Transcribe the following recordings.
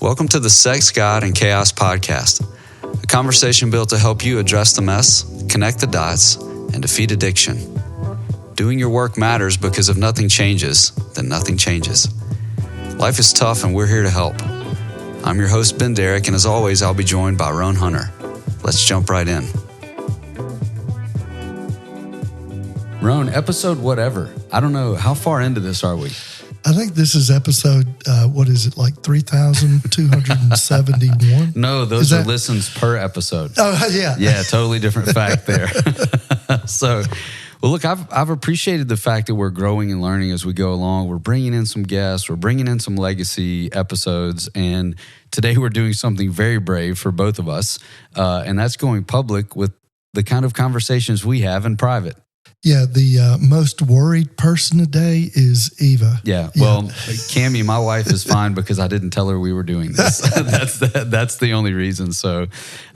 Welcome to the Sex, God, and Chaos podcast, a conversation built to help you address the mess, connect the dots, and defeat addiction. Doing your work matters because if nothing changes, then nothing changes. Life is tough and we're here to help. I'm your host, Ben Derrick, and as always, I'll be joined by Roan Hunter. Let's jump right in. Roan, episode whatever. I don't know, how far into this are we? I think this is episode, 3,271? No, those are listens per episode. Oh, yeah. Yeah, totally different fact there. So, well, look, I've appreciated the fact that we're growing and learning as we go along. We're bringing in some guests. We're bringing in some legacy episodes. And today we're doing something very brave for both of us. And that's going public with the kind of conversations we have in private. Yeah, the most worried person today is Eva. Yeah, well, Cammie, my wife, is fine because I didn't tell her we were doing this. That's the only reason. So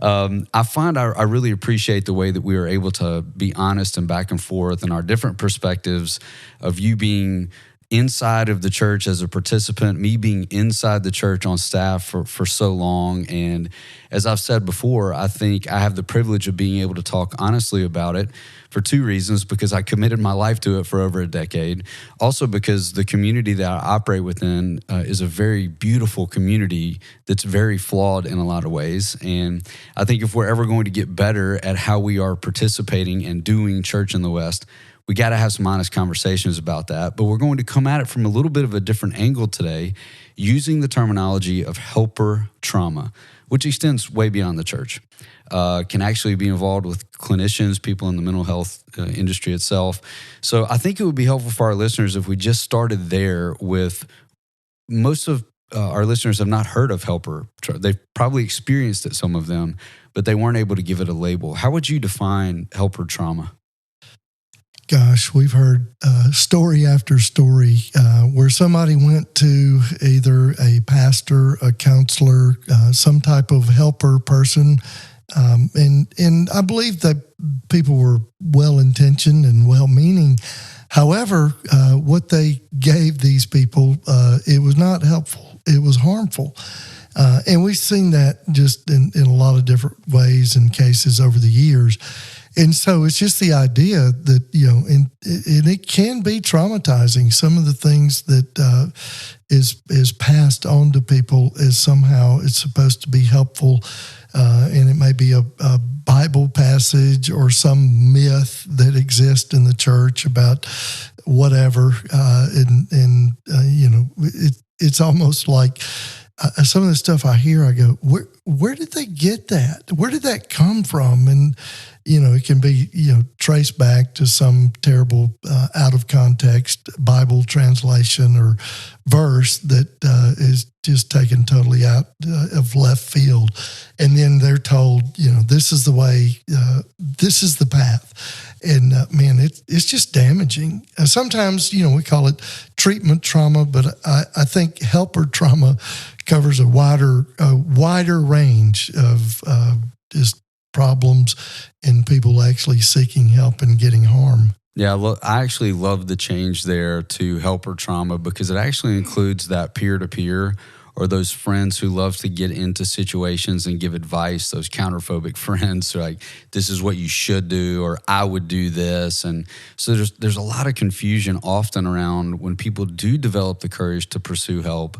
I find I really appreciate the way that we were able to be honest and back and forth and our different perspectives of you being inside of the church as a participant, me being inside the church on staff for so long. And as I've said before, I think I have the privilege of being able to talk honestly about it for two reasons: because I committed my life to it for over a decade. Also because the community that I operate within is a very beautiful community that's very flawed in a lot of ways. And I think if we're ever going to get better at how we are participating and doing church in the West, we got to have some honest conversations about that. But we're going to come at it from a little bit of a different angle today, using the terminology of helper trauma, which extends way beyond the church. Can actually be involved with clinicians, people in the mental health industry itself. So I think it would be helpful for our listeners if we just started there with most of our listeners have not heard of helper. They've probably experienced it, some of them, but they weren't able to give it a label. How would you define helper trauma? Gosh, we've heard story after story where somebody went to either a pastor, a counselor, some type of helper person. And I believe that people were well-intentioned and well-meaning. However, what they gave these people, it was not helpful. It was harmful. And we've seen that just in a lot of different ways and cases over the years. And so it's just the idea that, and it can be traumatizing. Some of the things that is passed on to people is somehow it's supposed to be helpful. And it may be a Bible passage or some myth that exists in the church about whatever. It's almost like some of the stuff I hear, I go, where did they get that? Where did that come from? And, it can be, traced back to some terrible out of context Bible translation or verse that is just taken totally out of left field. And then they're told, this is the way, this is the path. And man, it's just damaging. Sometimes, we call it treatment trauma, but I think helper trauma covers a wider range of just problems and people actually seeking help and getting harm. Yeah, I actually love the change there to helper trauma because it actually includes that peer-to-peer or those friends who love to get into situations and give advice, those counterphobic friends who are like, this is what you should do, or I would do this. And so there's a lot of confusion often around when people do develop the courage to pursue help.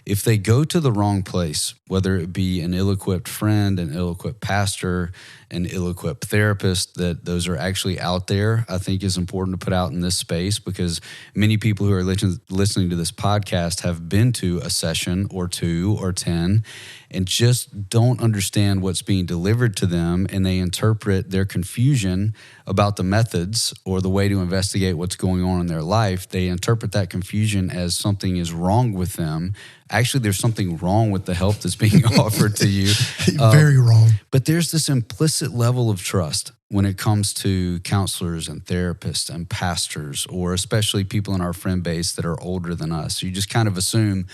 If they go to the wrong place, whether it be an ill-equipped friend, an ill-equipped pastor, an ill-equipped therapist, that those are actually out there, I think is important to put out in this space because many people who are listening to this podcast have been to a session or 2 or 10 and just don't understand what's being delivered to them, and they interpret their confusion about the methods or the way to investigate what's going on in their life. They interpret that confusion as something is wrong with them. Actually, there's something wrong with the help that's being offered to you. Very wrong. But there's this implicit level of trust when it comes to counselors and therapists and pastors, or especially people in our friend base that are older than us. You just kind of assume,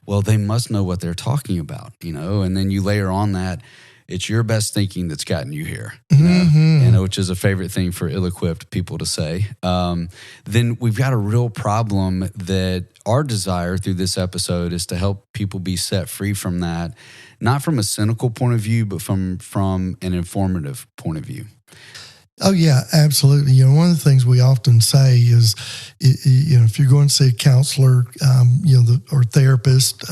well, they must know what they're talking about, and then you layer on that it's your best thinking that's gotten you here. Mm-hmm. And which is a favorite thing for ill-equipped people to say, then we've got a real problem that our desire through this episode is to help people be set free from that, not from a cynical point of view, but from an informative point of view. Oh, yeah, absolutely. You know, one of the things we often say is, you know, if you're going to see a counselor, or therapist,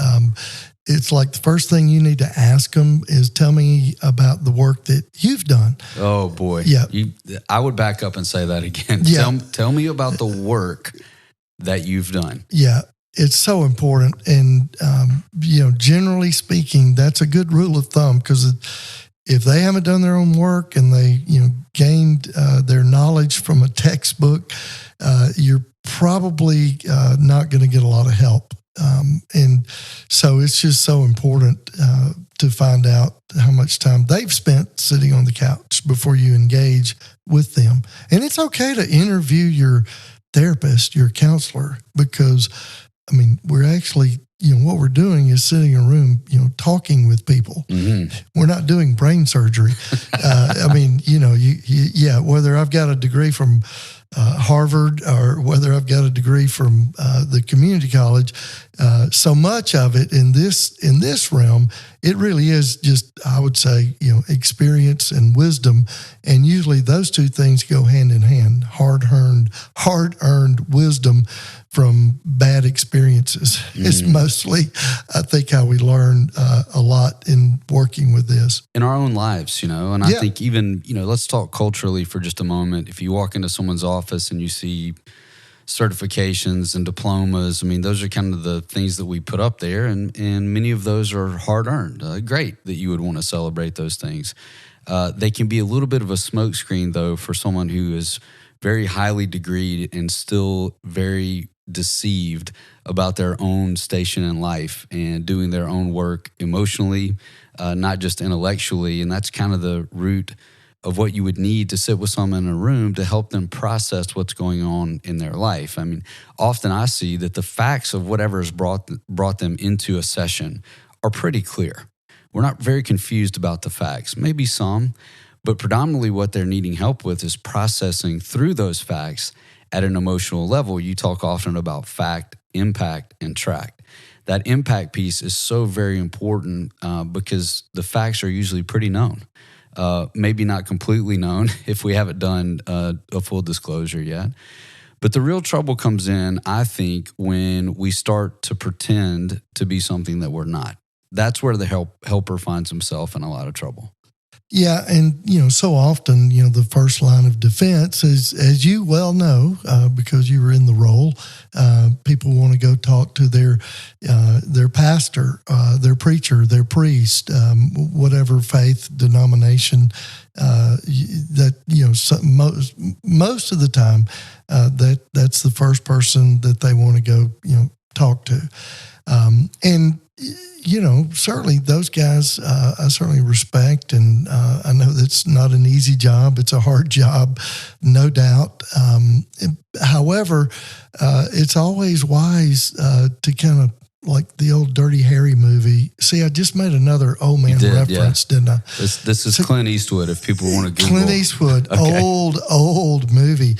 it's like the first thing you need to ask them is, tell me about the work that you've done. Oh, boy. Yeah. I would back up and say that again. Yeah. Tell me about the work that you've done. Yeah. It's so important. And, generally speaking, that's a good rule of thumb, because if they haven't done their own work and they, gained their knowledge from a textbook, you're probably not going to get a lot of help. And so it's just so important to find out how much time they've spent sitting on the couch before you engage with them. And it's okay to interview your therapist, your counselor, because, we're actually, what we're doing is sitting in a room, talking with people. Mm-hmm. We're not doing brain surgery. Whether I've got a degree from Harvard or whether I've got a degree from the community college, so much of it in this realm, it really is just, I would say, experience and wisdom, and usually those two things go hand in hand. Hard-earned wisdom from bad experiences is mostly, I think, how we learn a lot in working with this. In our own lives, and I think even, let's talk culturally for just a moment. If you walk into someone's office and you see certifications and diplomas, those are kind of the things that we put up there, and many of those are hard-earned. Great that you would want to celebrate those things. They can be a little bit of a smokescreen, though, for someone who is very highly degreed and still very deceived about their own station in life and doing their own work emotionally, not just intellectually. And that's kind of the root of what you would need to sit with someone in a room to help them process what's going on in their life. Often I see that the facts of whatever has brought them into a session are pretty clear. We're not very confused about the facts, maybe some, but predominantly what they're needing help with is processing through those facts at an emotional level. You talk often about fact, impact, and tract. That impact piece is so very important because the facts are usually pretty known. Maybe not completely known if we haven't done a full disclosure yet. But the real trouble comes in, I think, when we start to pretend to be something that we're not. That's where the helper finds himself in a lot of trouble. Yeah, and so often, the first line of defense is, as you well know, because you were in the role, people want to go talk to their pastor, their preacher, their priest, whatever faith denomination. Most of the time, that's the first person that they want to go, talk to, and. Certainly those guys, I certainly respect, and I know that's not an easy job. It's a hard job, no doubt. However, it's always wise to kind of, like the old Dirty Harry movie. See, I just made another old man reference, didn't I? This is Clint Eastwood, if people want to Google. Clint Eastwood, okay. old movie,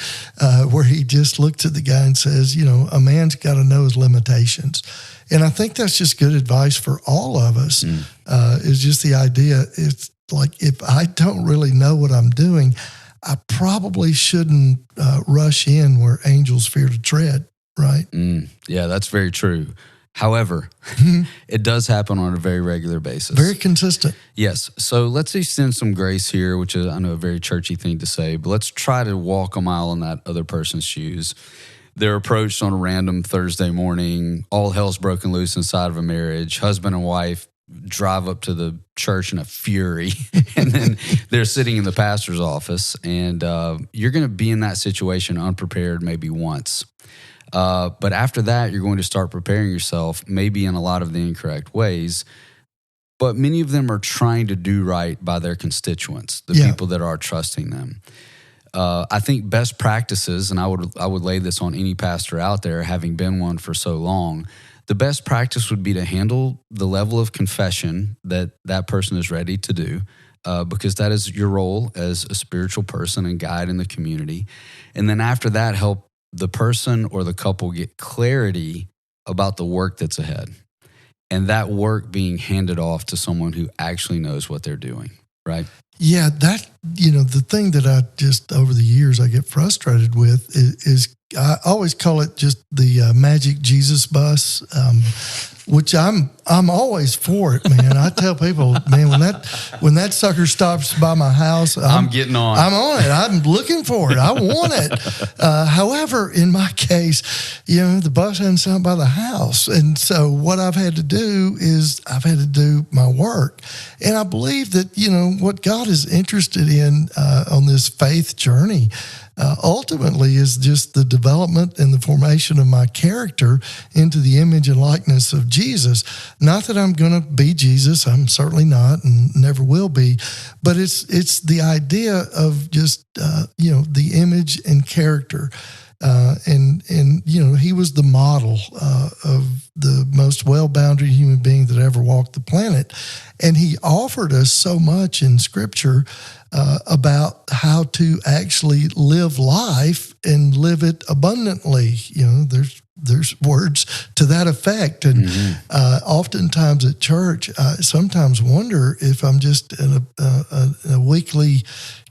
where he just looks at the guy and says, a man's got to know his limitations. And I think that's just good advice for all of us, is just the idea. It's like, if I don't really know what I'm doing, I probably shouldn't rush in where angels fear to tread, right? Yeah, that's very true. However, it does happen on a very regular basis. Very consistent. Yes. So let's extend some grace here, which is, I know, a very churchy thing to say, but let's try to walk a mile in that other person's shoes. They're approached on a random Thursday morning. All hell's broken loose inside of a marriage. Husband and wife drive up to the church in a fury, and then they're sitting in the pastor's office, and you're going to be in that situation unprepared maybe once. But after that, you're going to start preparing yourself, maybe in a lot of the incorrect ways. But many of them are trying to do right by their constituents, the people that are trusting them. I think best practices, and I would lay this on any pastor out there, having been one for so long, the best practice would be to handle the level of confession that person is ready to do. because that is your role as a spiritual person and guide in the community. And then after that, help the person or the couple get clarity about the work that's ahead. And that work being handed off to someone who actually knows what they're doing, right? Yeah, the thing that I just over the years I get frustrated with is I always call it just the magic Jesus bus, which I'm always for it, man. I tell people, man, when that sucker stops by my house, I'm getting on. I'm on it. I'm looking for it. I want it. However, in my case, the bus hadn't stopped by the house, and so what I've had to do is I've had to do my work, and I believe that what God is interested in on this faith journey. Ultimately is just the development and the formation of my character into the image and likeness of Jesus. Not that I'm going to be Jesus. I'm certainly not and never will be. But it's the idea of just, the image and character. And he was the model of the most well-bounded human being that ever walked the planet. And he offered us so much in Scripture about how to actually live life and live it abundantly. There's words to that effect. And oftentimes at church, I sometimes wonder if I'm just in a weekly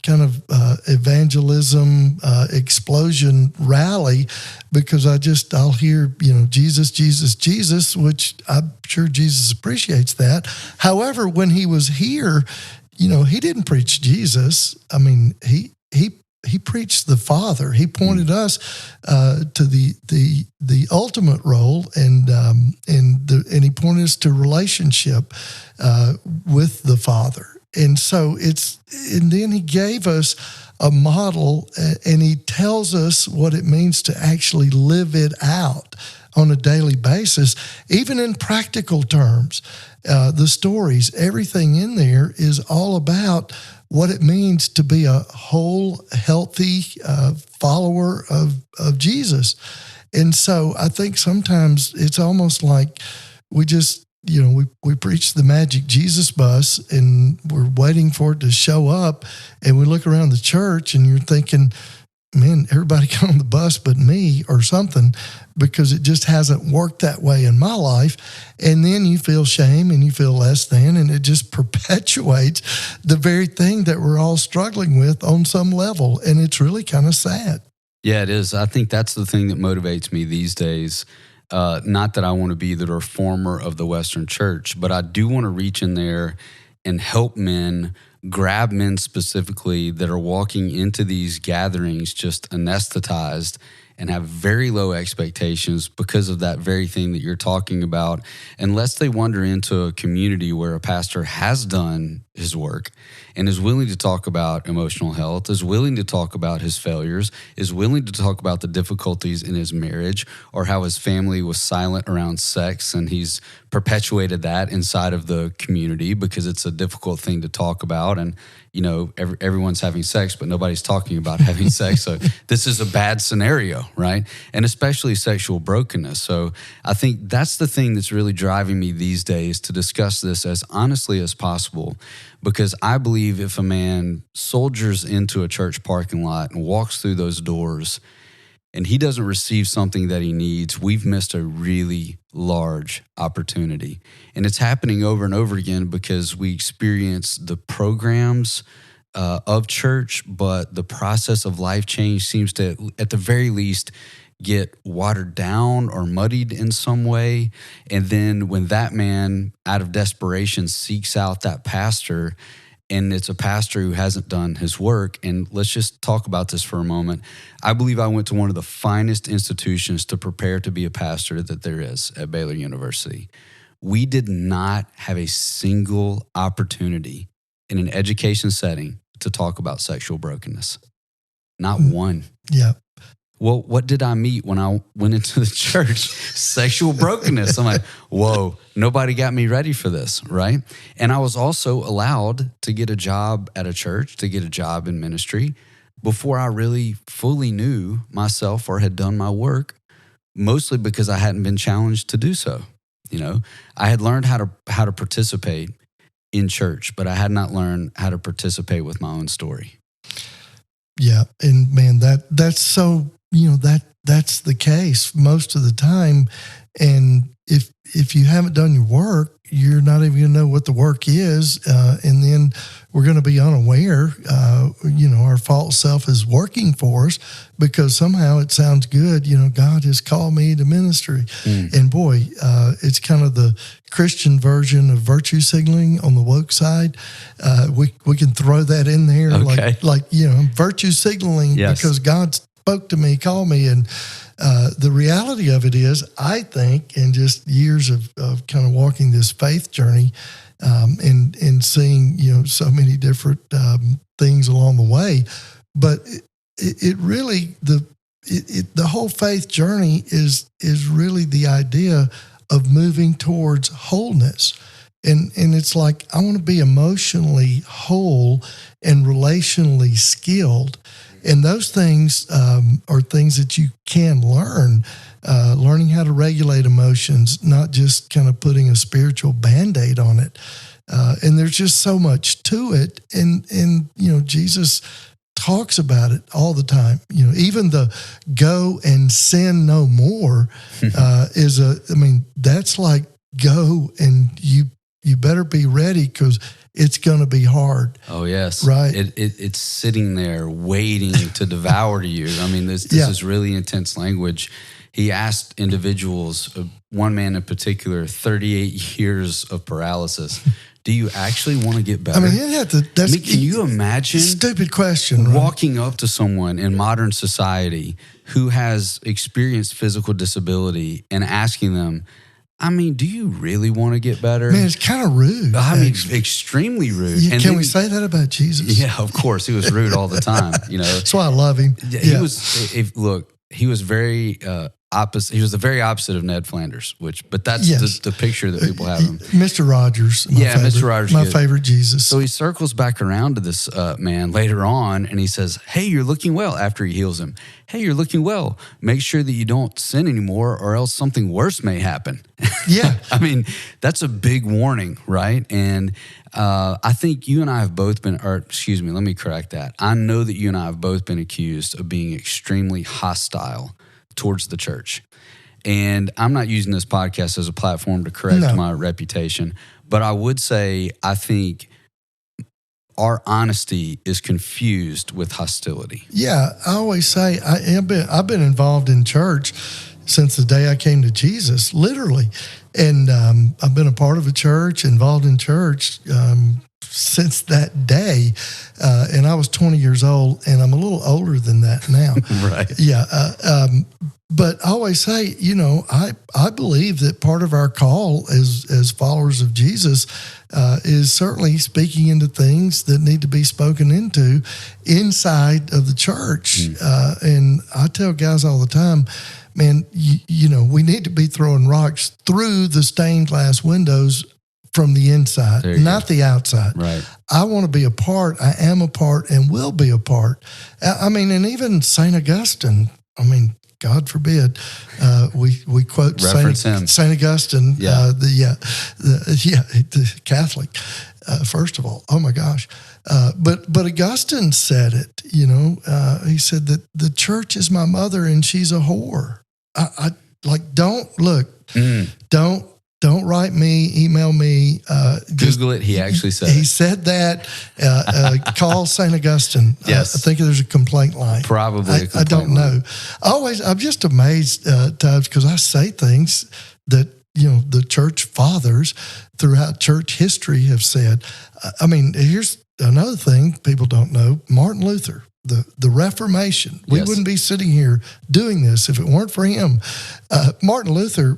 kind of evangelism explosion rally, because I'll hear, Jesus, Jesus, Jesus, which I'm sure Jesus appreciates that. However, when he was here, he didn't preach Jesus. I mean, he preached the Father. He pointed us to the ultimate role, and he pointed us to relationship with the Father. And so and then he gave us a model, and he tells us what it means to actually live it out on a daily basis, even in practical terms. The stories, everything in there is all about what it means to be a whole, healthy follower of Jesus. And so I think sometimes it's almost like we just, we preach the magic Jesus bus and we're waiting for it to show up, and we look around the church and you're thinking, man, everybody got on the bus but me or something, because it just hasn't worked that way in my life. And then you feel shame and you feel less than, and it just perpetuates the very thing that we're all struggling with on some level. And it's really kind of sad. Yeah, it is. I think that's the thing that motivates me these days. Not that I want to be the reformer of the Western church, but I do want to reach in there and help men, grab men specifically that are walking into these gatherings just anesthetized and have very low expectations because of that very thing that you're talking about, unless they wander into a community where a pastor has done his work and is willing to talk about emotional health, is willing to talk about his failures, is willing to talk about the difficulties in his marriage, or how his family was silent around sex and he's perpetuated that inside of the community because it's a difficult thing to talk about. And everyone's having sex, but nobody's talking about having sex. So this is a bad scenario, right? And especially sexual brokenness. So I think that's the thing that's really driving me these days to discuss this as honestly as possible, because I believe if a man soldiers into a church parking lot and walks through those doors and he doesn't receive something that he needs, we've missed a really large opportunity. And it's happening over and over again because we experience the programs of church, but the process of life change seems to, at the very least, get watered down or muddied in some way. And then when that man, out of desperation, seeks out that pastor, and it's a pastor who hasn't done his work. And let's just talk about this for a moment. I believe I went to one of the finest institutions to prepare to be a pastor that there is at Baylor University. We did not have a single opportunity in an education setting to talk about sexual brokenness. Not one. Yeah. Well, what did I meet when I went into the church? Sexual brokenness. I'm like, whoa, nobody got me ready for this, right? And I was also allowed to get a job at a church, to get a job in ministry before I really fully knew myself or had done my work, mostly because I hadn't been challenged to do so. I had learned how to participate in church, but I had not learned how to participate with my own story. Yeah. And man, that's so, that's the case most of the time. And if you haven't done your work, you're not even going to know what the work is. And then we're going to be unaware, our false self is working for us because somehow it sounds good. God has called me to ministry. And boy, it's kind of the Christian version of virtue signaling on the woke side. We can throw that in there. Okay. I'm virtue signaling because God spoke to me, called me. And the reality of it is, I think, in just years of kind of walking this faith journey and seeing, so many different things along the way, but it really, the whole faith journey is really the idea of moving towards wholeness. And it's like, I want to be emotionally whole and relationally skilled. And those things are things that you can learn, learning how to regulate emotions, not just kind of putting a spiritual Band-Aid on it. And there's just so much to it. And Jesus talks about it all the time. Even the go and sin no more that's like go and you better be ready because it's going to be hard. Oh, yes. Right. It's sitting there waiting to devour you. I mean, this is really intense language. He asked individuals, one man in particular, 38 years of paralysis. Do you actually want to get better? Can you imagine? Stupid question. Walking up to someone in modern society who has experienced physical disability and asking them, do you really want to get better? Man, it's kind of rude. Extremely rude. Yeah, can we say that about Jesus? Yeah, of course. He was rude all the time. That's why I love him. He was very opposite. He was the very opposite of Ned Flanders, but that's the picture that people have him. Mr. Rogers. Mr. Rogers. My favorite Jesus. So he circles back around to this man later on and he says, hey, you're looking well, after he heals him. Hey, you're looking well. Make sure that you don't sin anymore or else something worse may happen. Yeah. That's a big warning, right? And I think you and I have both been, let me correct that. I know that you and I have both been accused of being extremely hostile towards the church. And I'm not using this podcast as a platform to correct my reputation, but I would say I think our honesty is confused with hostility. Yeah, I always say I've been involved in church since the day I came to Jesus, literally. And I've been a part of a church, involved in church since that day. And I was 20 years old, and I'm a little older than that now. Right. Yeah. But I always say, I believe that part of our call as followers of Jesus is certainly speaking into things that need to be spoken into inside of the church. And I tell guys all the time, man, we need to be throwing rocks through the stained glass windows from the inside, not the outside. Right. I want to be a part. I am a part and will be a part. And even St. Augustine, God forbid, we quote St. Augustine, the Catholic, first of all. Oh my gosh. But Augustine said it, he said that the church is my mother and she's a whore. Don't write me, email me. Google it. He actually said He said that. Call St. Augustine. Yes. I think there's a complaint line. Probably a complaint I don't know. I'm just amazed times because I say things that, the church fathers throughout church history have said. Here's another thing people don't know. Martin Luther, the Reformation. We wouldn't be sitting here doing this if it weren't for him. Martin Luther,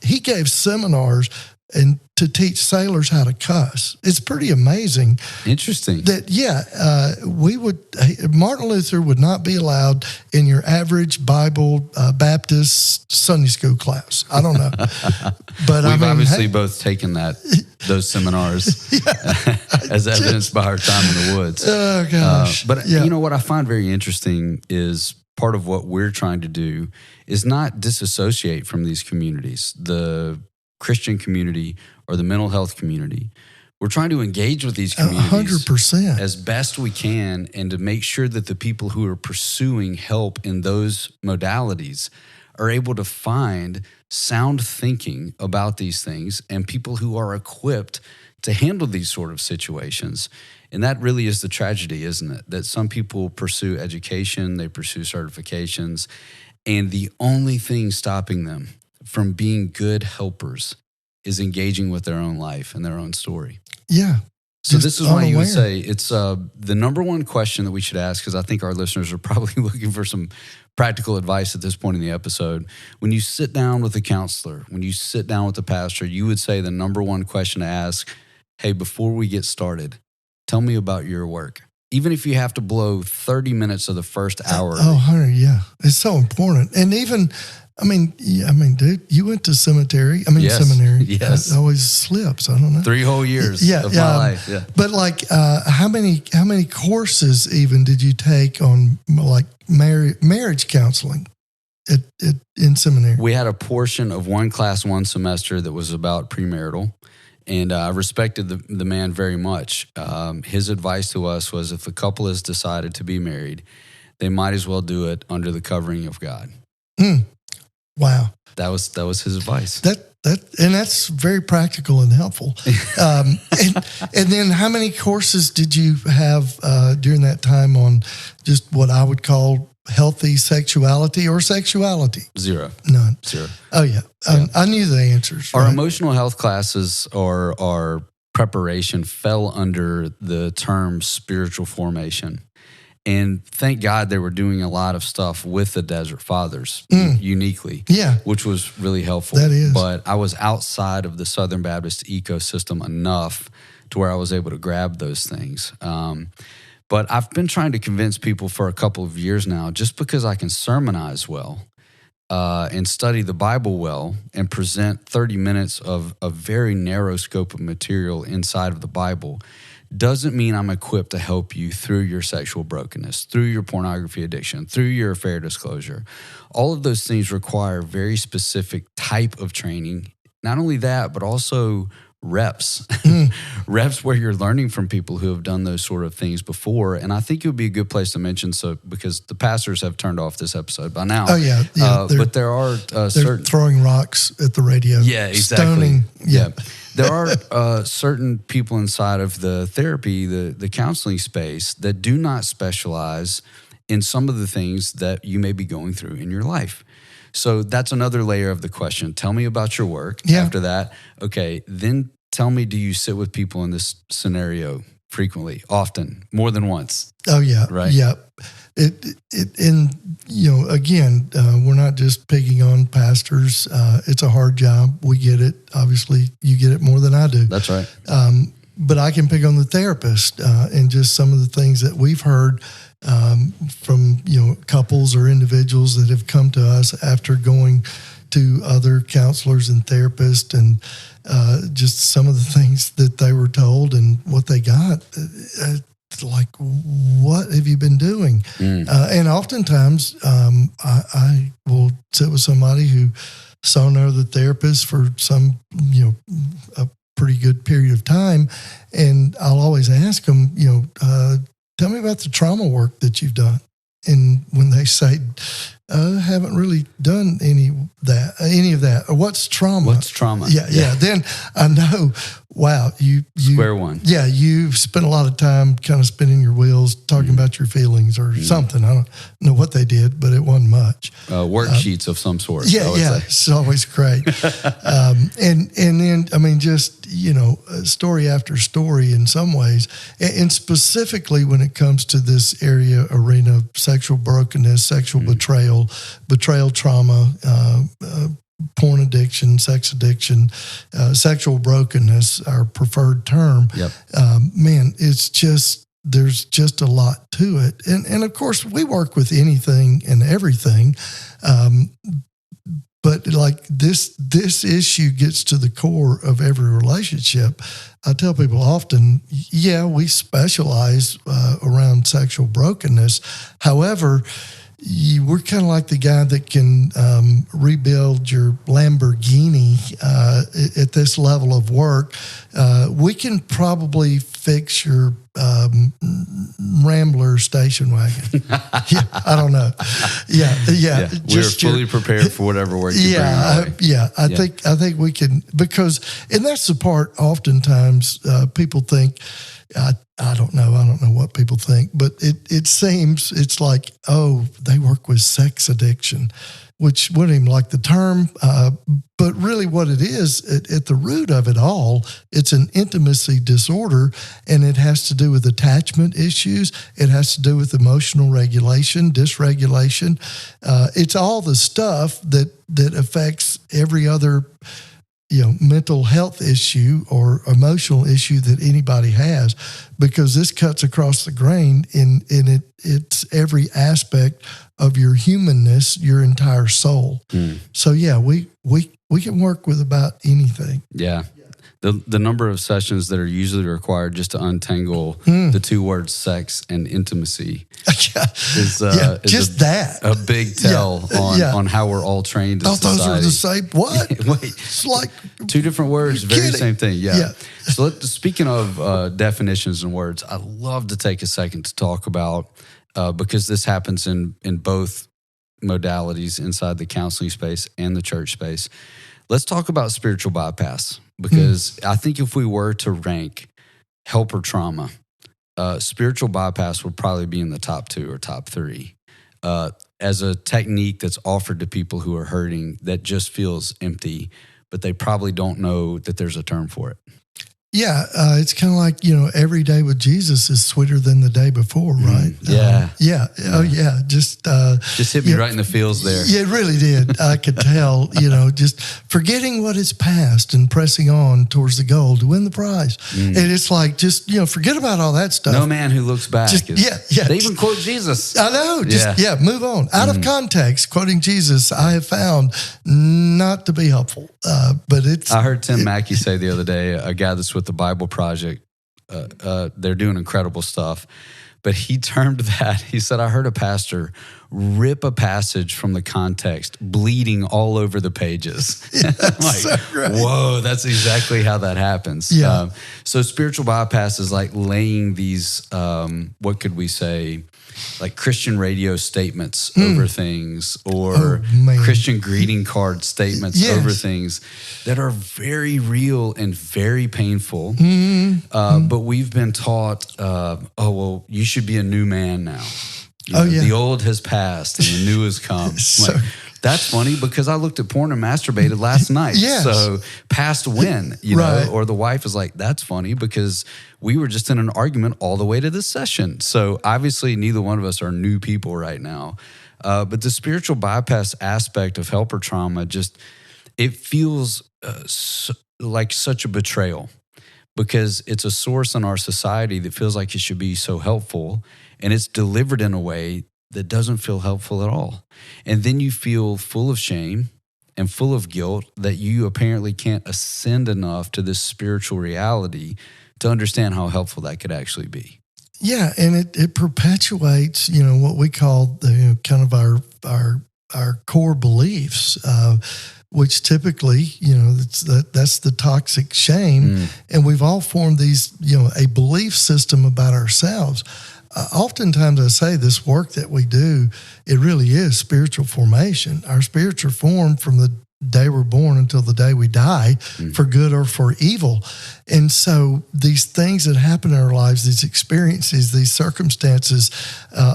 he gave seminars and to teach sailors how to cuss. It's pretty amazing. Interesting. That, Martin Luther would not be allowed in your average Bible Baptist Sunday school class. I don't know. But we've obviously both taken those seminars as evidenced by our time in the woods. Oh, gosh. What I find very interesting is part of what we're trying to do is not disassociate from these communities, the Christian community or the mental health community. We're trying to engage with these communities 100%. as best we can, and to make sure that the people who are pursuing help in those modalities are able to find sound thinking about these things and people who are equipped to handle these sort of situations. And that really is the tragedy, isn't it? That some people pursue education, they pursue certifications, and the only thing stopping them from being good helpers is engaging with their own life and their own story. Yeah. So this is why you would say it's the number one question that we should ask, because I think our listeners are probably looking for some practical advice at this point in the episode. When you sit down with a counselor, when you sit down with a pastor, you would say the number one question to ask, hey, before we get started, tell me about your work. Even if you have to blow 30 minutes of the first hour. Oh, Hunter, yeah. It's so important. And even, dude, you went to seminary. Seminary. Yes. It always slips. I don't know. 3 whole years of my life. Yeah. But how many courses even did you take on like marriage counseling in seminary? We had a portion of one class, one semester that was about premarital. And I respected the man very much. His advice to us was, if a couple has decided to be married, they might as well do it under the covering of God. Wow, that was his advice. And that's very practical and helpful. And then, how many courses did you have during that time on just what I would call healthy sexuality or sexuality? Zero. None. Zero. Oh, yeah. I knew the answers. Our right? emotional health classes or our preparation fell under the term spiritual formation. And thank God they were doing a lot of stuff with the Desert Fathers uniquely, which was really helpful. That is. But I was outside of the Southern Baptist ecosystem enough to where I was able to grab those things. But I've been trying to convince people for a couple of years now, just because I can sermonize well and study the Bible well and present 30 minutes of a very narrow scope of material inside of the Bible, doesn't mean I'm equipped to help you through your sexual brokenness, through your pornography addiction, through your affair disclosure. All of those things require very specific type of training. Not only that, but also reps. Reps where you're learning from people who have done those sort of things before. And I think it would be a good place to mention, because the pastors have turned off this episode by now. Oh, yeah. But there are certain... throwing rocks at the radio. Yeah, exactly. Stoning. Yeah. There are certain people inside of the therapy, the counseling space, that do not specialize in some of the things that you may be going through in your life. So that's another layer of the question. Tell me about your work. Yeah. After that, okay, then tell me, do you sit with people in this scenario frequently, often, more than once? Oh, yeah. Right? Yeah. Again, we're not just picking on pastors. It's a hard job. We get it. Obviously, you get it more than I do. That's right. But I can pick on the therapist and just some of the things that we've heard from couples or individuals that have come to us after going to other counselors and therapists, and just some of the things that they were told and what they got. Like, what have you been doing? And oftentimes, I will sit with somebody who saw another therapist for some, a pretty good period of time, and I'll always ask them, tell me about the trauma work that you've done. And when they say, I haven't really done any of that. Or what's trauma? What's trauma? Yeah. Then I know, wow, you square one. Yeah, you've spent a lot of time kind of spinning your wheels, talking about your feelings or something. I don't know what they did, but it wasn't much. Worksheets of some sort. Yeah. It's always great. And then, just, story after story in some ways. And specifically when it comes to this arena of sexual brokenness, sexual betrayal trauma, porn addiction, sex addiction, sexual brokenness, our preferred term. Yep. It's just, there's just a lot to it. And of course, we work with anything and everything. But like this issue gets to the core of every relationship. I tell people often, we specialize around sexual brokenness. However, we're kind of like the guy that can rebuild your Lamborghini at this level of work. We can probably fix your Rambler station wagon. Yeah, I don't know. Yeah. We're fully prepared for whatever work you bring our way. I think we can, because, and that's the part oftentimes people think, I don't know what people think, but it seems it's like, oh, they work with sex addiction, which wouldn't even like the term, but really what it is, at the root of it all, it's an intimacy disorder, and it has to do with attachment issues. It has to do with emotional regulation, dysregulation. It's all the stuff that affects every other mental health issue or emotional issue that anybody has, because this cuts across the grain in it's every aspect of your humanness, your entire soul. So yeah, we can work with about anything. Yeah. The number of sessions that are usually required just to untangle the two words sex and intimacy is a big tell on how we're all trained as society. Those are the same. What? Wait, it's like two different words, very kidding. same thing. Yeah. So speaking of definitions and words, I love to take a second to talk about, because this happens in both modalities inside the counseling space and the church space. Let's talk about spiritual bypass, because I think if we were to rank helper trauma, spiritual bypass would probably be in the top 2 or top 3 as a technique that's offered to people who are hurting that just feels empty, but they probably don't know that there's a term for it. Yeah, it's kind of like, every day with Jesus is sweeter than the day before, right? Just hit me right in the feels there. Yeah, it really did. I could tell, just forgetting what is past and pressing on towards the goal to win the prize. And it's like, just, forget about all that stuff. No man who looks back. They even quote Jesus. I know. Move on. Out of context, quoting Jesus, I have found not to be helpful. But it's. I heard Tim Mackey say the other day, a guy that's with the Bible Project, they're doing incredible stuff. But he termed that, he said, I heard a pastor rip a passage from the context, bleeding all over the pages. Whoa, that's exactly how that happens. Yeah. So spiritual bypass is like laying these, what could we say, like Christian radio statements over things, or Christian greeting card statements over things that are very real and very painful. But we've been taught, you should be a new man now. The old has passed and the new has come. That's funny, because I looked at porn and masturbated last night. So past when, know, or the wife is like, that's funny because we were just in an argument all the way to this session. So obviously neither one of us are new people right now. But the spiritual bypass aspect of helper trauma, it feels like such a betrayal, because it's a source in our society that feels like it should be so helpful, and it's delivered in a way that doesn't feel helpful at all. And then you feel full of shame and full of guilt that you apparently can't ascend enough to this spiritual reality to understand how helpful that could actually be. Yeah, and it perpetuates, what we call kind of our core beliefs, which typically, that's the toxic shame. And we've all formed these, a belief system about ourselves. Oftentimes I say this work that we do, it really is spiritual formation. Our spirits are formed from the day we're born until the day we die, for good or for evil. And so these things that happen in our lives, these experiences, these circumstances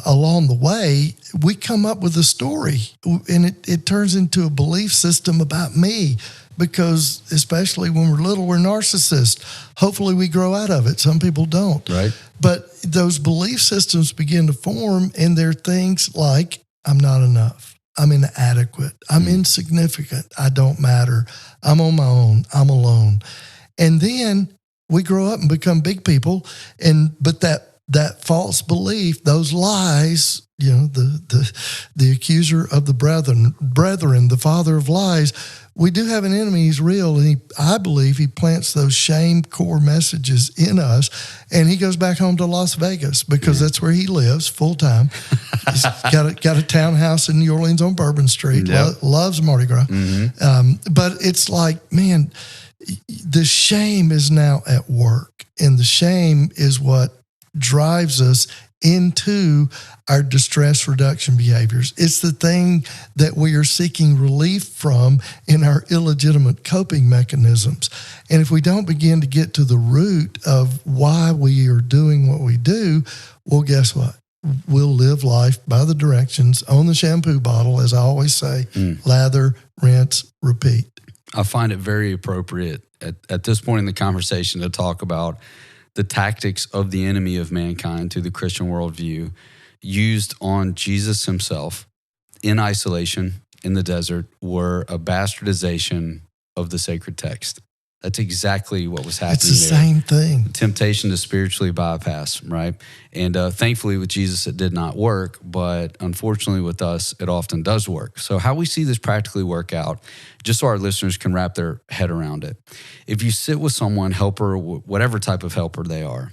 along the way, we come up with a story, and it turns into a belief system about me. Because especially when we're little, we're narcissists. Hopefully we grow out of it. Some people don't. Right. But those belief systems begin to form, and they're things like, I'm not enough. I'm inadequate. I'm insignificant. I don't matter. I'm on my own. I'm alone. And then we grow up and become big people. But that false belief, those lies, the accuser of the brethren, the father of lies, we do have an enemy. He's real, and I believe he plants those shame core messages in us, and he goes back home to Las Vegas because that's where he lives full time. He's got a townhouse in New Orleans on Bourbon Street. Loves Mardi Gras, but it's like, man, the shame is now at work, and the shame is what drives us into our distress reduction behaviors. It's the thing that we are seeking relief from in our illegitimate coping mechanisms. And if we don't begin to get to the root of why we are doing what we do, well, guess what? We'll live life by the directions on the shampoo bottle, as I always say, lather, rinse, repeat. I find it very appropriate at this point in the conversation to talk about the tactics of the enemy of mankind to the Christian worldview used on Jesus himself in isolation in the desert were a bastardization of the sacred text. That's exactly what was happening. It's the same thing. The temptation to spiritually bypass, right? And thankfully with Jesus, it did not work, but unfortunately with us, it often does work. So how we see this practically work out, just so our listeners can wrap their head around it. If you sit with someone, helper, whatever type of helper they are,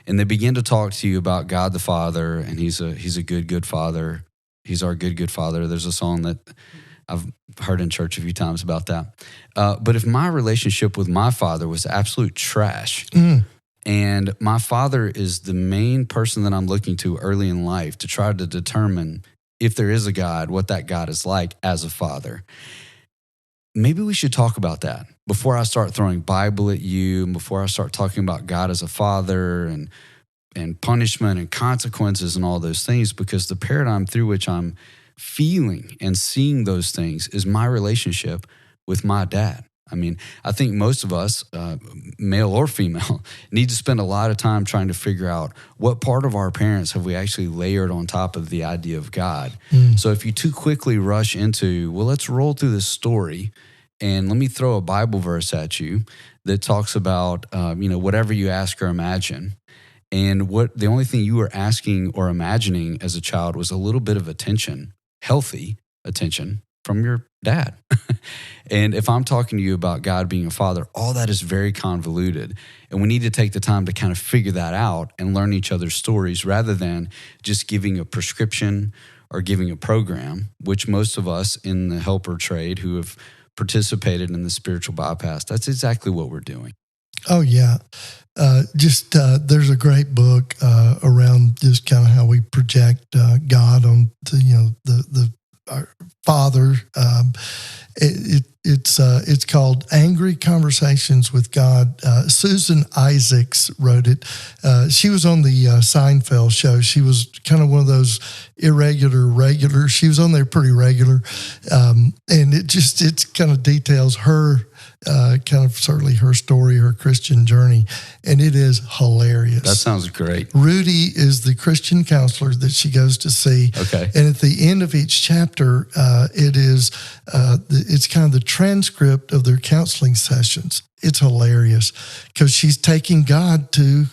and they begin to talk to you about God the Father, and he's a good father. He's our good father. There's a song that I've heard in church a few times about that. But if my relationship with my father was absolute trash, and my father is the main person that I'm looking to early in life to try to determine if there is a God, what that God is like as a father, maybe we should talk about that before I start throwing Bible at you, and before I start talking about God as a father and punishment and consequences and all those things, because the paradigm through which I'm feeling and seeing those things is my relationship with my dad. I mean, I think most of us, male or female, need to spend a lot of time trying to figure out what part of our parents have we actually layered on top of the idea of God. So if you too quickly rush into, well, let's roll through this story and let me throw a Bible verse at you that talks about, whatever you ask or imagine. And what the only thing you were asking or imagining as a child was a little bit of attention, healthy attention from your dad. And if I'm talking to you about God being a father, all that is very convoluted. And we need to take the time to kind of figure that out and learn each other's stories rather than just giving a prescription or giving a program, which most of us in the helper trade who have participated in the spiritual bypass, that's exactly what we're doing. Oh, yeah. There's a great book around just kind of how we project God on our Father. It's called Angry Conversations with God. Susan Isaacs wrote it. She was on the Seinfeld show. She was kind of one of those regular. She was on there pretty regular, and it kind of details her. Kind of certainly her story, her Christian journey, and it is hilarious. That sounds great. Rudy is the Christian counselor that she goes to see. Okay. And at the end of each chapter, it's kind of the transcript of their counseling sessions. It's hilarious because she's taking God to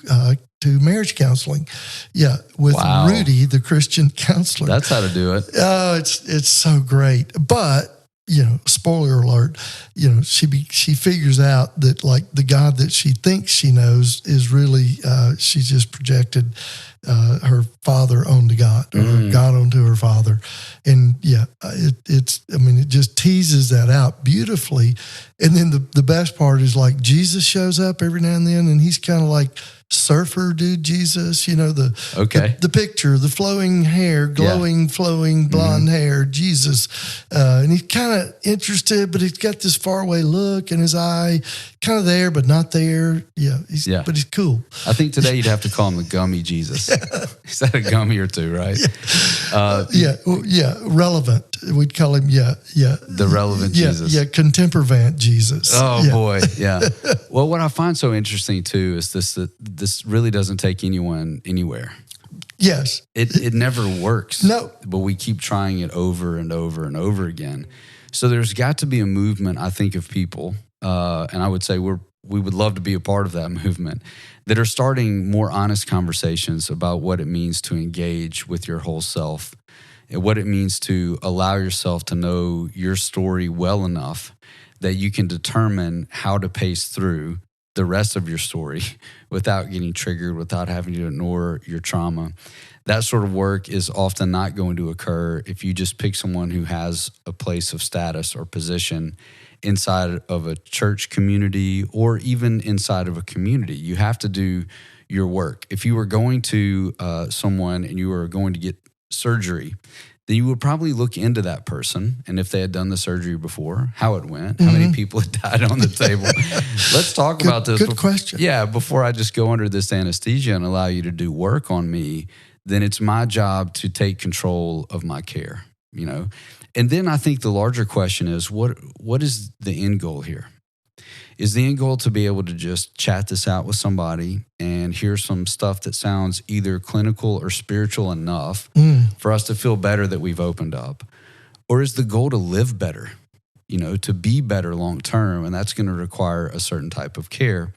marriage counseling. Yeah, with Rudy, the Christian counselor. That's how to do it. Oh, it's so great. But spoiler alert, she figures out that like the God that she thinks she knows is really, she's just projected her father onto God, or God onto her father. And it just teases that out beautifully. And then the best part is like Jesus shows up every now and then, and he's kind of like surfer dude Jesus, the picture, the flowing hair, glowing, flowing blonde hair, Jesus. And he's kind of interested, but he's got this faraway look in his eye, kind of there, but not there. But he's cool. I think today you'd have to call him the gummy Jesus. Is that a gummy or two, right? Relevant. We'd call him, the relevant Jesus. Contemporant Jesus. Oh, boy, yeah. Well, what I find so interesting, too, is this really doesn't take anyone anywhere. Yes. It never works. No. But we keep trying it over and over and over again. So there's got to be a movement, I think, of people, and I would say we would love to be a part of that movement, that are starting more honest conversations about what it means to engage with your whole self, and what it means to allow yourself to know your story well enough that you can determine how to pace through the rest of your story without getting triggered, without having to ignore your trauma. That sort of work is often not going to occur if you just pick someone who has a place of status or position inside of a church community or even inside of a community. You have to do your work. If you were going to someone and you were going to get surgery, then you would probably look into that person and if they had done the surgery before, how it went, how many people had died on the table. Let's talk about this. Good question. Yeah, before I just go under this anesthesia and allow you to do work on me, then it's my job to take control of my care, you know? And then I think the larger question is, what is the end goal here? Is the end goal to be able to just chat this out with somebody and hear some stuff that sounds either clinical or spiritual enough for us to feel better that we've opened up? Or is the goal to live better, you know, to be better long term? And that's going to require a certain type of care.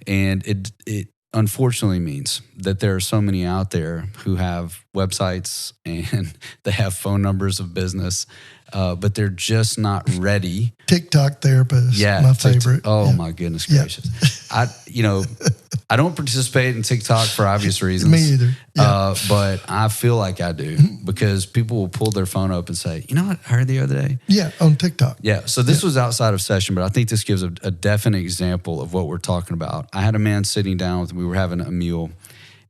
And it unfortunately means that there are so many out there who have websites and they have phone numbers of business, but they're just not ready. TikTok therapist, my favorite. Oh, my goodness gracious. I don't participate in TikTok for obvious reasons. Me either. But I feel like I do because people will pull their phone up and say, you know what I heard the other day? Yeah, on TikTok. Yeah, so this was outside of session, but I think this gives a definite example of what we're talking about. I had a man sitting down with me, we were having a meal,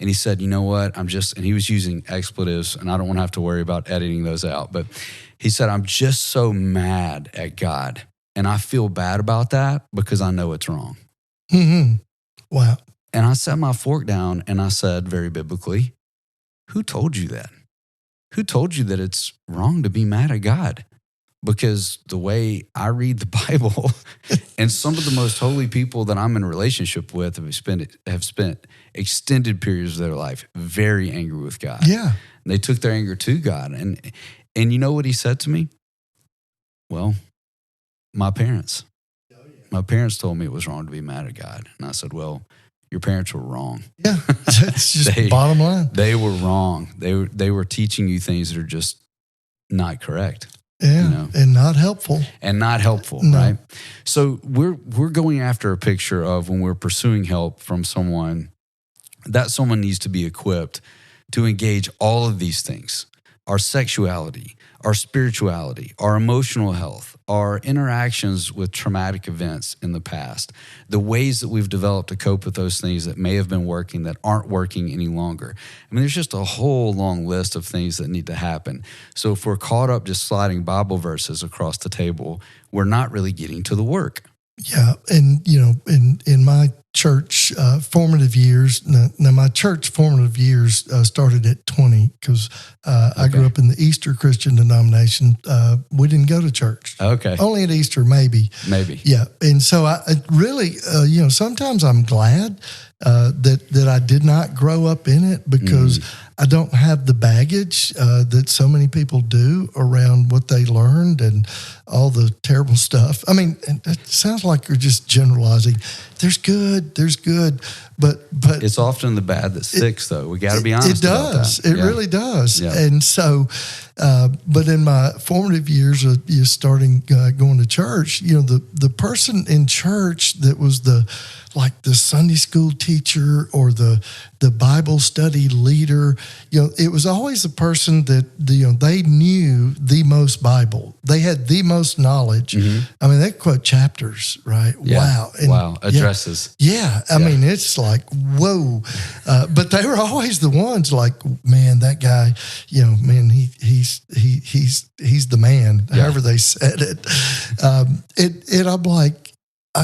and he said, you know what, and he was using expletives, and I don't want to have to worry about editing those out, but he said, I'm just so mad at God, and I feel bad about that because I know it's wrong. Mm-hmm. Wow. And I set my fork down and I said, very biblically, who told you that? Who told you that it's wrong to be mad at God? Because the way I read the Bible and some of the most holy people that I'm in a relationship with have spent extended periods of their life very angry with God. Yeah. And they took their anger to God. And you know what he said to me? Well, my parents told me it was wrong to be mad at God. And I said, well, your parents were wrong. Yeah, that's just bottom line. They were wrong. They were teaching you things that are just not correct. Yeah, you know? and not helpful. No. Right? So we're going after a picture of when we're pursuing help from someone, that someone needs to be equipped to engage all of these things: our sexuality, our spirituality, our emotional health, our interactions with traumatic events in the past, the ways that we've developed to cope with those things that may have been working that aren't working any longer. I mean, there's just a whole long list of things that need to happen. So if we're caught up just sliding Bible verses across the table, we're not really getting to the work. Yeah, and in my church formative years, now my church formative years started at 20 because I grew up in the Easter Christian denomination. We didn't go to church. Okay. Only at Easter, maybe. Yeah, and so I really, sometimes I'm glad that I did not grow up in it because I don't have the baggage that so many people do around what they learned and all the terrible stuff. I mean, it sounds like you're just generalizing. There's good, but it's often the bad that sticks, though. We got to be honest. It does. About that. It really does. Yeah. And so, but in my formative years of starting going to church, the person in church that was the Sunday school teacher or the Bible study leader, it was always the person that they knew the most Bible. They had the most knowledge. Mm-hmm. I mean, they quote chapters, right? Yeah. Wow. And, wow. Addresses. Yeah. I mean, it's like, whoa. But they were always the ones like, man, that guy, man, he's the man, however they said it. And I'm like,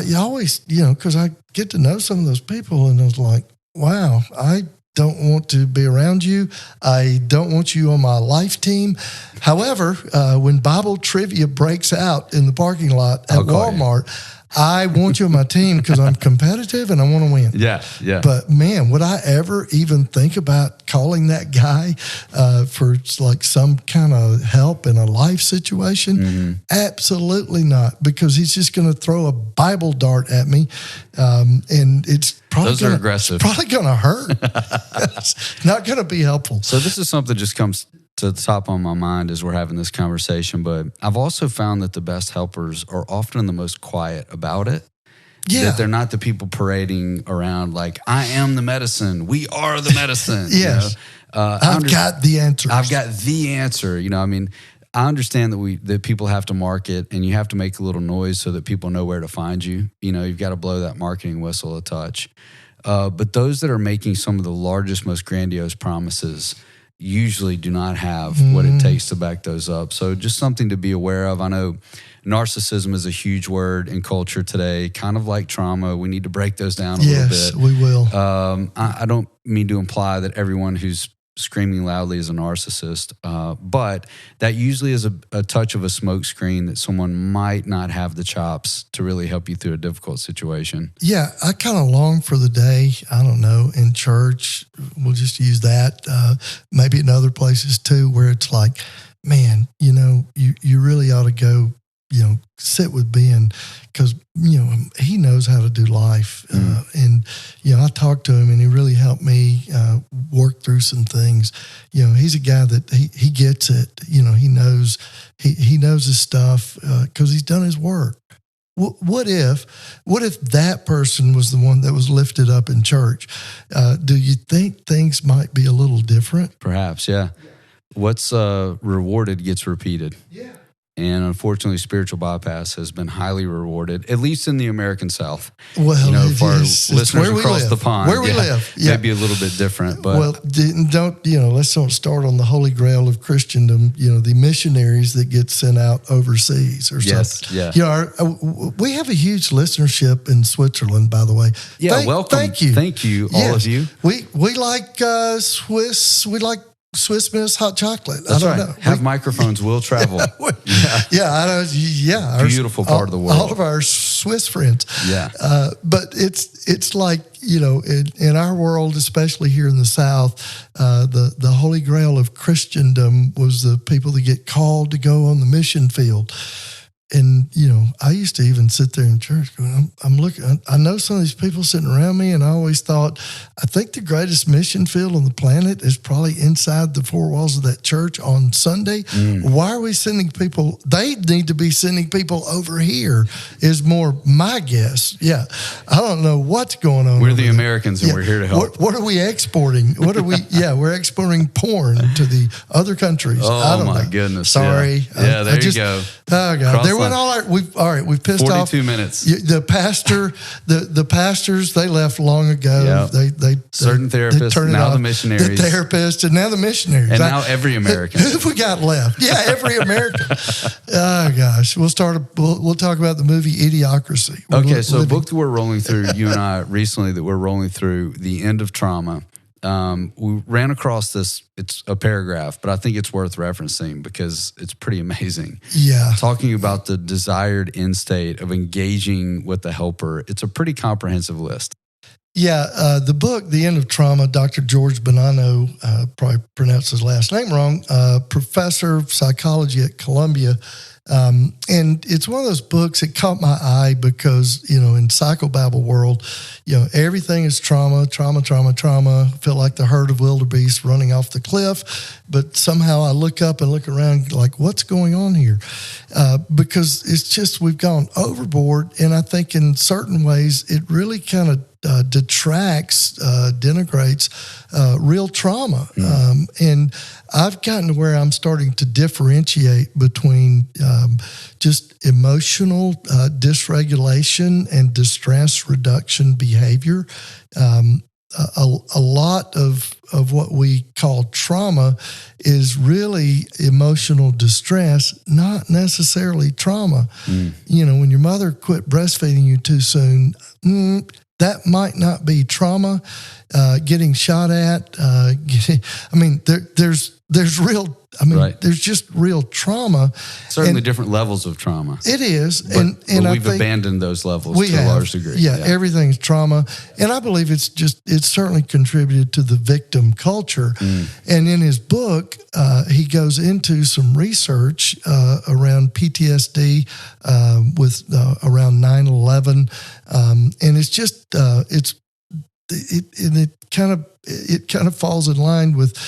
you always, because I get to know some of those people and I was like, wow, I don't want to be around you. I don't want you on my life team. However, when Bible trivia breaks out in the parking lot at Walmart, I want you on my team because I'm competitive and I want to win. Yeah. But man, would I ever even think about calling that guy for like some kind of help in a life situation? Mm-hmm. Absolutely not, because he's just going to throw a Bible dart at me, and it's probably aggressive. Probably going to hurt. It's not going to be helpful. So this is something that just comes to the top of my mind as we're having this conversation, but I've also found that the best helpers are often the most quiet about it. Yeah. That they're not the people parading around like, I am the medicine. We are the medicine. Yes. I've got the answer. I've got the answer. I mean, I understand that people have to market and you have to make a little noise so that people know where to find you. You've got to blow that marketing whistle a touch. But those that are making some of the largest, most grandiose promises usually do not have what it takes to back those up. So just something to be aware of. I know narcissism is a huge word in culture today, kind of like trauma. We need to break those down a little bit. Yes, we will. I don't mean to imply that everyone who's screaming loudly is a narcissist, but that usually is a touch of a smoke screen that someone might not have the chops to really help you through a difficult situation. Yeah, I kind of long for the day, I don't know, in church, we'll just use that, maybe in other places too, where it's like, man, you really ought to go, sit with Ben because, he knows how to do life. And, I talked to him and he really helped me work through some things. He's a guy that he gets it. He knows his stuff because he's done his work. What if that person was the one that was lifted up in church? Do you think things might be a little different? Perhaps, yeah. What's rewarded gets repeated. Yeah. And unfortunately, spiritual bypass has been highly rewarded, at least in the American South. Well, for our listeners across the pond, where we live, maybe a little bit different. But let's don't start on the holy grail of Christendom. The missionaries that get sent out overseas or something. Yeah. We have a huge listenership in Switzerland, by the way. Yeah, welcome. Thank you, all of you. We like Swiss. We like Swiss Miss hot chocolate. That's I don't right. know. Have microphones will travel. I know. Yeah, beautiful part of the world. All of our Swiss friends. Yeah, but it's like in our world, especially here in the South, the holy grail of Christendom was the people that get called to go on the mission field. And, I used to even sit there in church going, I'm looking, I know some of these people sitting around me, and I always thought, I think the greatest mission field on the planet is probably inside the four walls of that church on Sunday. Why are we sending people? They need to be sending people over here is more my guess. Yeah. I don't know what's going on. We're the Americans and we're here to help. What are we exporting? We're exporting porn to the other countries. Oh, I don't know. Goodness. Sorry. Yeah, there you go. Oh, God. There went we've pissed 42 off 42 minutes. The pastors, they left long ago. Yep. They certain therapists, now the missionaries. The therapists, and now the missionaries. And now every American. Who have we got left? Yeah, every American. Oh, gosh. We'll talk about the movie Idiocracy. A book that we're rolling through, you and I recently, that we're rolling through, The End of Trauma. We ran across this, it's a paragraph, but I think it's worth referencing because it's pretty amazing. Yeah. Talking about the desired end state of engaging with the helper. It's a pretty comprehensive list. Yeah. The book, The End of Trauma, Dr. George Bonanno, probably pronounced his last name wrong, professor of psychology at Columbia. And it's one of those books that caught my eye because, in psychobabble world, everything is trauma. I feel like the herd of wildebeest running off the cliff. But somehow I look up and look around like, what's going on here? Because it's just, we've gone overboard. And I think in certain ways, it really kind of detracts, denigrates real trauma. And I've gotten to where I'm starting to differentiate between just emotional dysregulation and distress reduction behavior. A lot of what we call trauma is really emotional distress, not necessarily trauma. When your mother quit breastfeeding you too soon, that might not be trauma. Getting shot at, there's real. Right. There's just real trauma. Certainly different levels of trauma. It is. But and we've abandoned those levels to a large degree. Yeah, everything's trauma. And I believe it's certainly contributed to the victim culture. And in his book, he goes into some research around PTSD with around 9/11. And it's just, it kind of falls in line with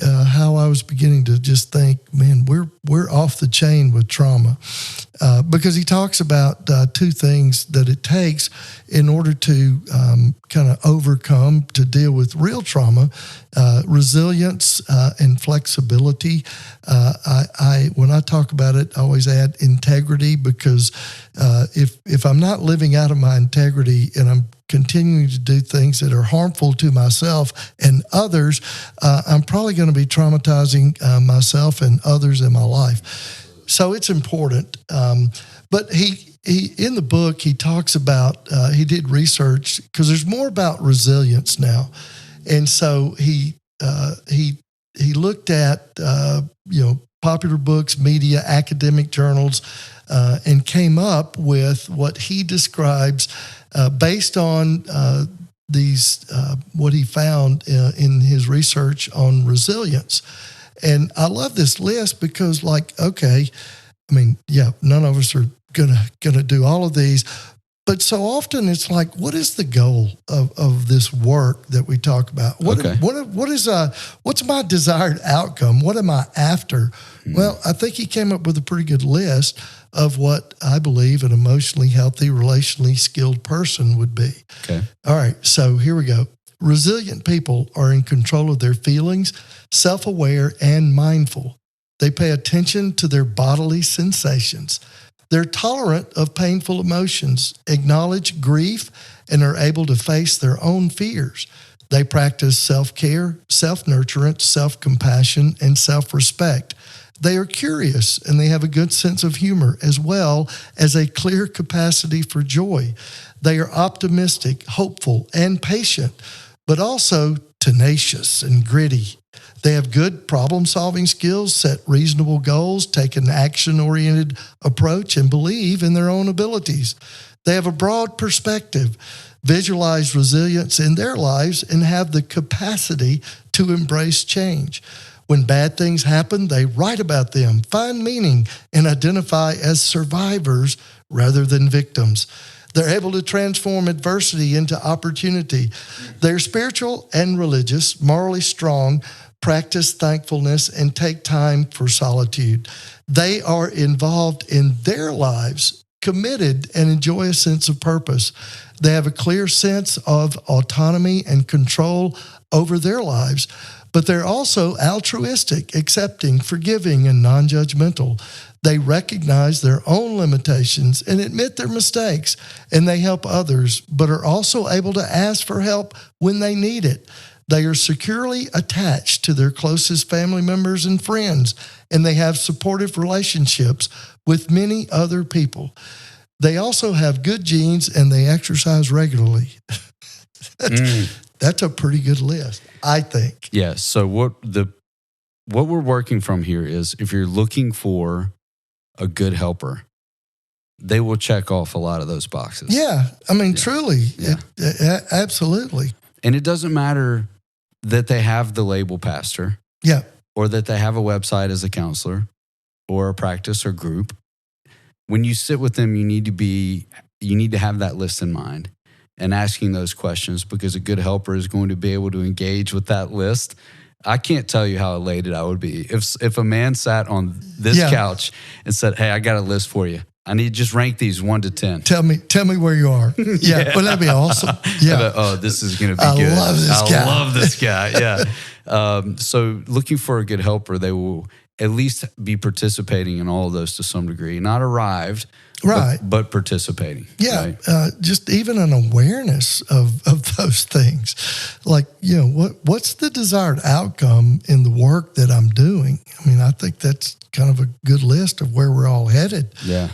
how I was beginning to just think, man, we're off the chain with trauma, because he talks about two things that it takes in order to kind of overcome, to deal with real trauma: resilience and flexibility. When I talk about it, I always add integrity, because if I'm not living out of my integrity and I'm continuing to do things that are harmful to myself and others, I'm probably going to be traumatizing myself and others in my life. So it's important. But he in the book, he talks about, he did research, because there's more about resilience now. And so he looked at, popular books, media, academic journals, and came up with what he describes based on what he found in his research on resilience. And I love this list because, none of us are gonna do all of these, but so often it's like, what is the goal of this work that we talk about? What's my desired outcome? What am I after? Well, I think he came up with a pretty good list of what I believe an emotionally healthy, relationally skilled person would be. Okay. All right, so here we go. Resilient people are in control of their feelings, self-aware and mindful. They pay attention to their bodily sensations. They're tolerant of painful emotions, acknowledge grief, and are able to face their own fears. They practice self-care, self-nurturance, self-compassion, and self-respect. They are curious, and they have a good sense of humor, as well as a clear capacity for joy. They are optimistic, hopeful, and patient, but also tenacious and gritty. They have good problem-solving skills, set reasonable goals, take an action-oriented approach, and believe in their own abilities. They have a broad perspective, visualize resilience in their lives, and have the capacity to embrace change. When bad things happen, they write about them, find meaning, and identify as survivors rather than victims. They're able to transform adversity into opportunity. They're spiritual and religious, morally strong, practice thankfulness, and take time for solitude. They are involved in their lives, committed, and enjoy a sense of purpose. They have a clear sense of autonomy and control over their lives, but they're also altruistic, accepting, forgiving, and non-judgmental. They recognize their own limitations and admit their mistakes, and they help others, but are also able to ask for help when they need it. They are securely attached to their closest family members and friends, and they have supportive relationships with many other people. They also have good genes, and they exercise regularly. That's a pretty good list, I think. Yeah. So what we're working from here is, if you're looking for a good helper, they will check off a lot of those boxes. Yeah. Truly. Yeah. Absolutely. And it doesn't matter that they have the label pastor. Yeah. Or that they have a website as a counselor or a practice or group. When you sit with them, you need to have that list in mind and asking those questions, because a good helper is going to be able to engage with that list. I can't tell you how elated I would be if a man sat on this couch and said, "Hey, I got a list for you. I need to just rank these 1 to 10. Tell me where you are." Yeah, but that'd be awesome. Yeah. This is going to be good. I love this guy. Yeah. So looking for a good helper, they will at least be participating in all of those to some degree. Not arrived, right, but participating. Yeah, right? Just even an awareness of those things. Like, what's the desired outcome in the work that I'm doing? I think that's kind of a good list of where we're all headed. Yeah.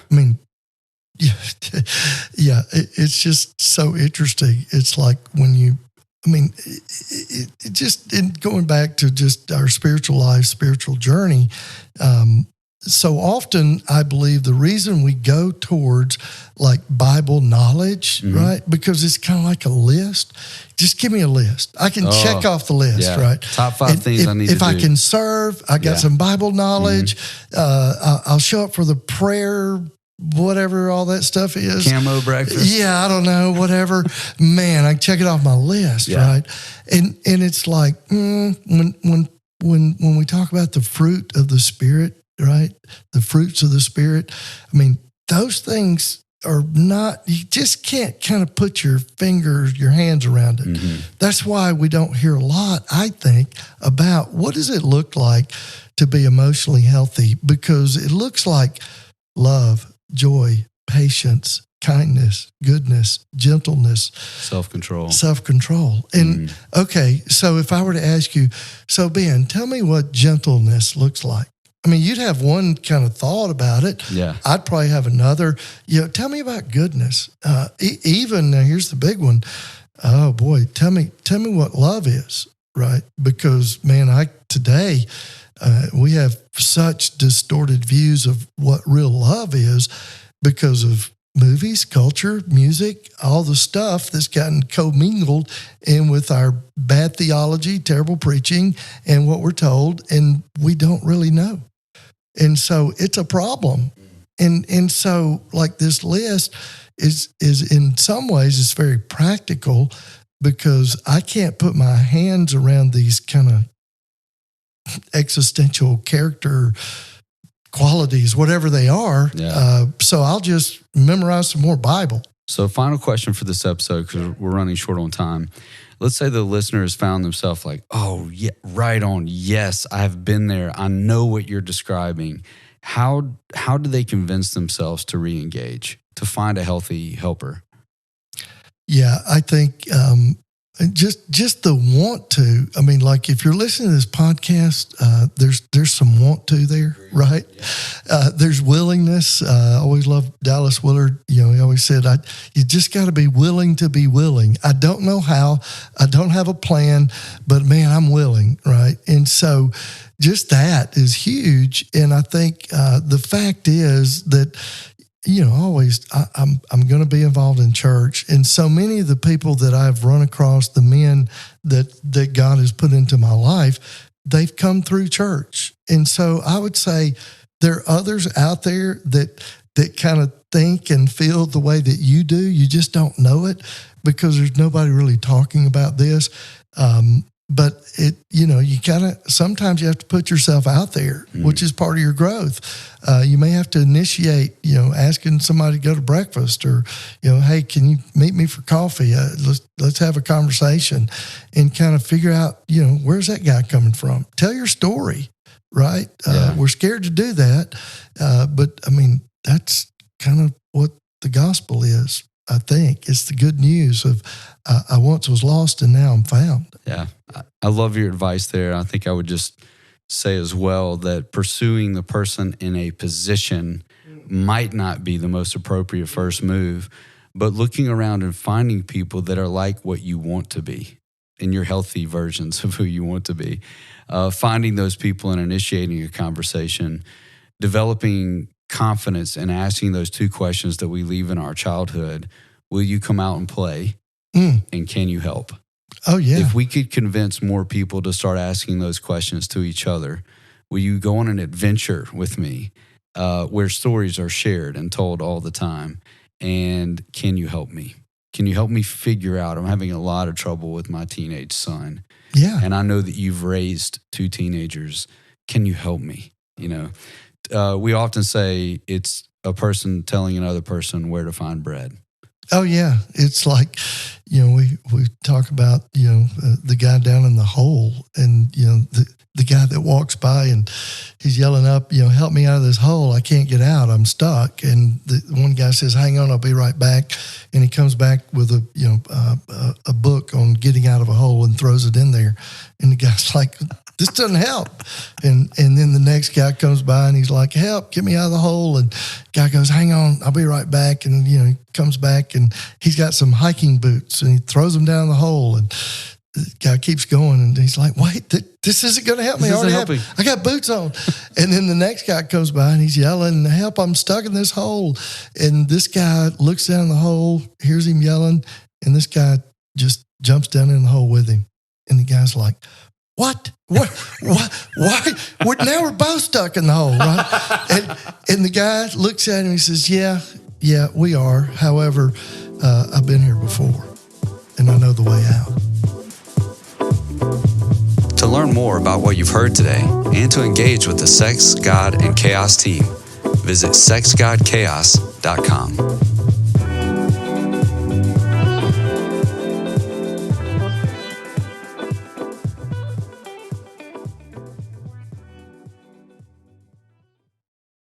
It's just so interesting. It's like when you, it just in going back to just our spiritual life, spiritual journey, so often I believe the reason we go towards like Bible knowledge, right? Because it's kind of like a list. Just give me a list. I can check off the list, right? Top 5 things I need to do. If I can serve, I got some Bible knowledge. I'll show up for the prayer, whatever all that stuff is. Camo breakfast. Yeah, I don't know, whatever. Man, I can check it off my list, right? And it's like when when we talk about the fruit of the Spirit, right? The fruits of the Spirit. I mean, those things are not, you just can't kind of put your hands around it. Mm-hmm. That's why we don't hear a lot, I think, about what does it look like to be emotionally healthy, because it looks like love, joy, patience, kindness, goodness, gentleness, self-control. And okay, so if I were to ask you, so Ben, tell me what gentleness looks like. I mean, you'd have one kind of thought about it. Yeah. I'd probably have another. Tell me about goodness. Even now, here's the big one. Oh boy, tell me what love is, right? Because man, today we have such distorted views of what real love is because of movies, culture, music, all the stuff that's gotten commingled in with our bad theology, terrible preaching, and what we're told, and we don't really know. And so it's a problem. And so like this list is in some ways it's very practical, because I can't put my hands around these kind of existential character qualities, whatever they are. Yeah. So I'll just memorize some more Bible. So final question for this episode, because we're running short on time. Let's say the listener has found themselves like, oh, yeah, right on. Yes, I've been there. I know what you're describing. How do they convince themselves to re-engage, to find a healthy helper? Yeah, I think just the want to. I mean, like if you're listening to this podcast, there's some want to there, right? There's willingness. I always loved Dallas Willard. He always said, you just got to be willing to be willing. I don't know how. I don't have a plan, but man, I'm willing, right? And so just that is huge. And I think the fact is that, always I'm going to be involved in church. And so many of the people that I've run across, the men that God has put into my life, they've come through church. And so I would say there are others out there that kind of think and feel the way that you do. You just don't know it because there's nobody really talking about this. But you sometimes you have to put yourself out there, which is part of your growth. You may have to initiate, asking somebody to go to breakfast, or, hey, can you meet me for coffee? Let's have a conversation and kind of figure out, where's that guy coming from? Tell your story, right? Yeah. We're scared to do that. But I mean, that's kind of what the gospel is. I think it's the good news of I once was lost and now I'm found. Yeah. I love your advice there. I think I would just say as well that pursuing the person in a position might not be the most appropriate first move, but looking around and finding people that are like what you want to be in your healthy versions of who you want to be, finding those people and initiating a conversation, developing confidence and asking those two questions that we leave in our childhood. Will you come out and play? And can you help? Oh, yeah. If we could convince more people to start asking those questions to each other, will you go on an adventure with me where stories are shared and told all the time? And can you help me? Can you help me figure out? I'm having a lot of trouble with my teenage son. Yeah. And I know that you've raised two teenagers. Can you help me? We often say it's a person telling another person where to find bread. Oh, yeah. It's like, we talk about, the guy down in the hole, and, the guy that walks by and he's yelling up, help me out of this hole. I can't get out. I'm stuck. And the one guy says, hang on, I'll be right back. And he comes back with a book on getting out of a hole and throws it in there. And the guy's like, this doesn't help. And then the next guy comes by and he's like, help, get me out of the hole. And the guy goes, hang on, I'll be right back. And, he comes back and he's got some hiking boots and he throws them down the hole. And the guy keeps going and he's like, wait, this isn't going to help me. I got boots on. And then the next guy comes by and he's yelling, help, I'm stuck in this hole. And this guy looks down the hole, hears him yelling, and this guy just jumps down in the hole with him. And the guy's like, What? Why? Now we're both stuck in the hole, right? And the guy looks at him and he says, yeah, we are. However, I've been here before and I know the way out. To learn more about what you've heard today and to engage with the Sex, God, and Chaos team, visit sexgodchaos.com.